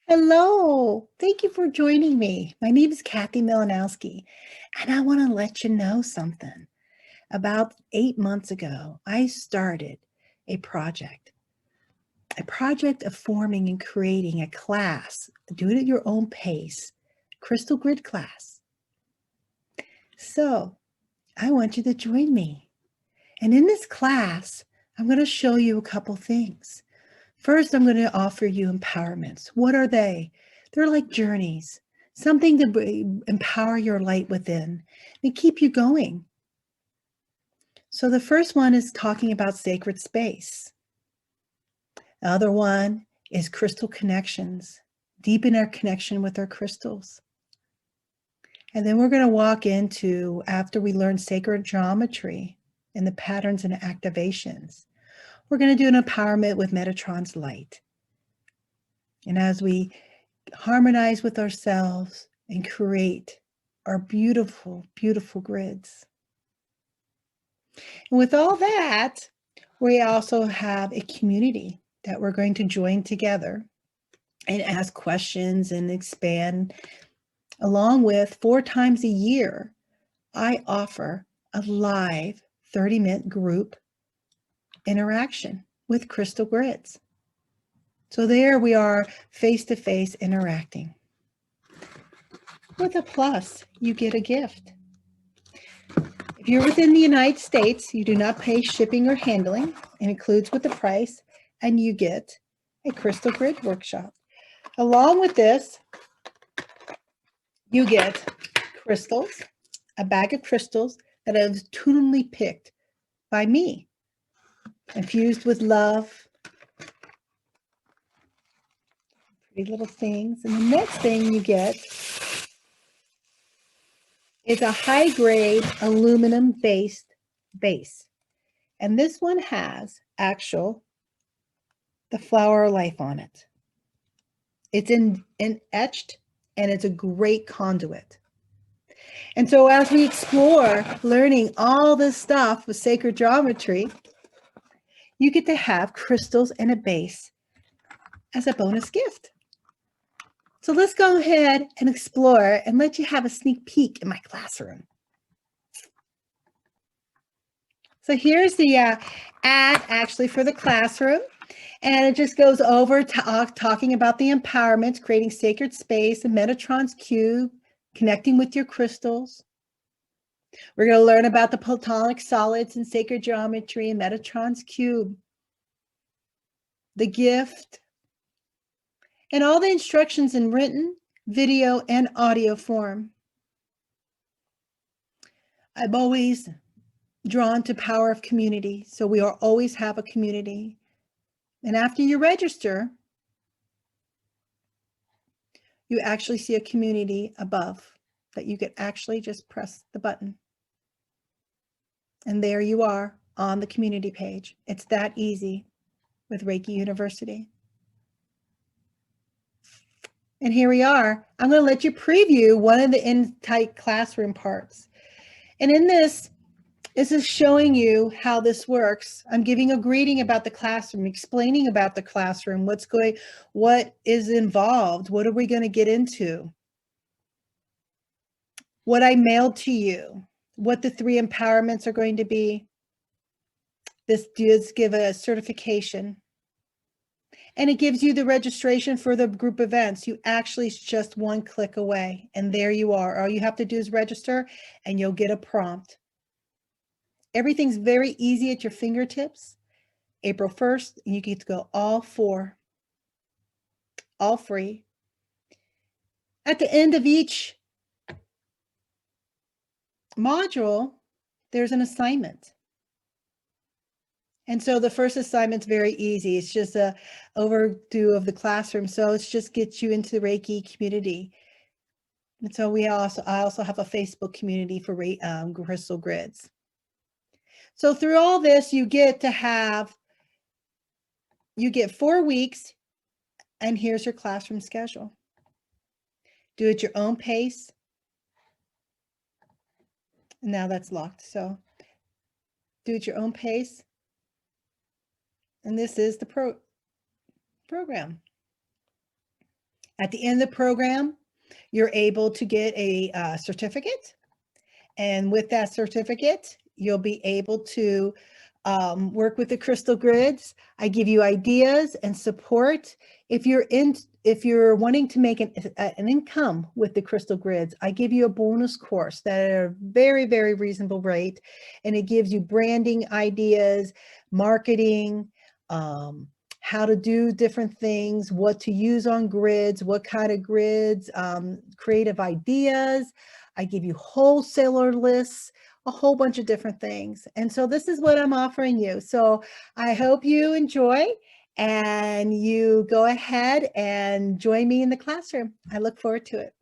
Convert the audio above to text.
Hello, thank you for joining me. My name is Kathy Milanowski, and I want to let you know something. About 8 months ago, I started a project of forming and creating a class, do it at your own pace, crystal grid class. So I want you to join me. And in this class, I'm going to show you a couple things. First, I'm going to offer you empowerments. What are they? They're like journeys, something to empower your light within and keep you going. So the first one is talking about sacred space. The other one is crystal connections, deepen our connection with our crystals. And then we're going to walk into, after we learn sacred geometry and the patterns and activations, we're going to do an empowerment with Metatron's light. And as we harmonize with ourselves and create our beautiful, beautiful grids. And with all that, we also have a community that we're going to join together and ask questions and expand. Along with 4 times a year, I offer a live 30-minute group interaction with crystal grids. So there we are face-to-face interacting. With a plus, you get a gift. If you're within the United States, you do not pay shipping or handling. It includes with the price, and you get a crystal grid workshop. Along with this, you get crystals, a bag of crystals that I was tunely picked by me, infused with love, pretty little things. And the next thing you get is a high-grade aluminum-based base. And this one has the flower of life on it. It's in etched, and it's a great conduit. And so as we explore learning all this stuff with sacred geometry, you get to have crystals and a base as a bonus gift. So let's go ahead and explore and let you have a sneak peek in my classroom. So here's the ad actually for the classroom. And it just goes over talking about the empowerment, creating sacred space, and Metatron's cube, connecting with your crystals. We're going to learn about the platonic solids and sacred geometry and Metatron's cube, the gift, and all the instructions in written, video, and audio form. I'm always drawn to power of community, so we always have a community. And after you register, you actually see a community above that you could actually just press the button. And there you are on the community page. It's that easy with Reiki University. And here we are. I'm going to let you preview one of the in-tight classroom parts. And in this is showing you how this works. I'm giving a greeting about the classroom, explaining about the classroom, what is involved, what are we going to get into, what I mailed to you, what the 3 empowerments are going to be. This does give a certification. And it gives you the registration for the group events. You actually, it's just one click away, and there you are. All you have to do is register, and you'll get a prompt. Everything's very easy at your fingertips. April 1st, and you get to go all 4, all free. At the end of each module, there's an assignment. And so the first assignment's very easy. It's just a overview of the classroom. So it's just gets you into the Reiki community. And so I also have a Facebook community for crystal grids. So through all this, you get 4 weeks, and here's your classroom schedule. Do it your own pace. Now that's locked. So do it your own pace. And this is the program. At the end of the program, you're able to get a certificate. And with that certificate, you'll be able to work with the crystal grids. I give you ideas and support. If you're wanting to make an income with the crystal grids, I give you a bonus course that are a very, very reasonable rate. And it gives you branding ideas, marketing, how to do different things, what to use on grids, what kind of grids, creative ideas. I give you wholesaler lists, a whole bunch of different things. And so this is what I'm offering you. So I hope you enjoy and you go ahead and join me in the classroom. I look forward to it.